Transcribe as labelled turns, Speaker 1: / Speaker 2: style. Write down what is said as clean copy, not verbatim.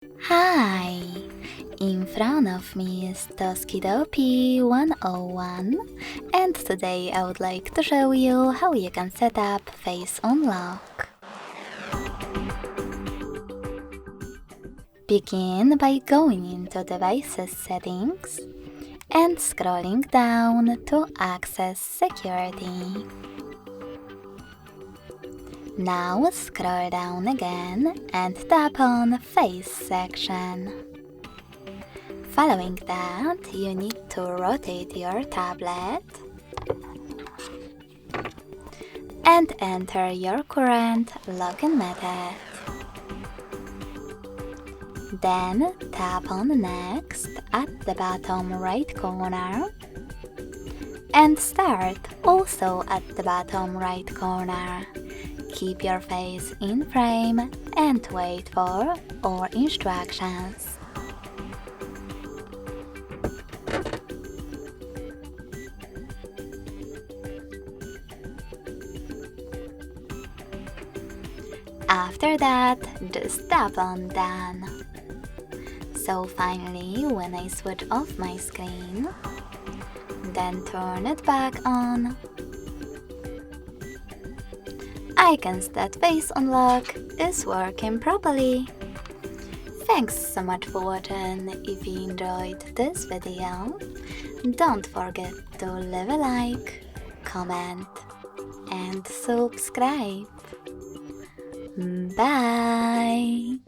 Speaker 1: Hi! In front of me is TOSCIDO P101, and today I would like to show you how you can set up Face Unlock. Begin by going into Devices Settings and scrolling down to access Security. Now scroll down again and tap on Face section. Following that, you need to rotate your tablet and enter your current login method. Then tap on Next at the bottom right corner and Start also at the bottom right corner. Keep your face in frame and wait for all instructions. After that, just tap on Done. So finally, when I switch off my screen, then turn it back on, icons that Face Unlock is working properly. Thanks so much for watching. If you enjoyed this video, don't forget to leave a like, comment and subscribe. Bye!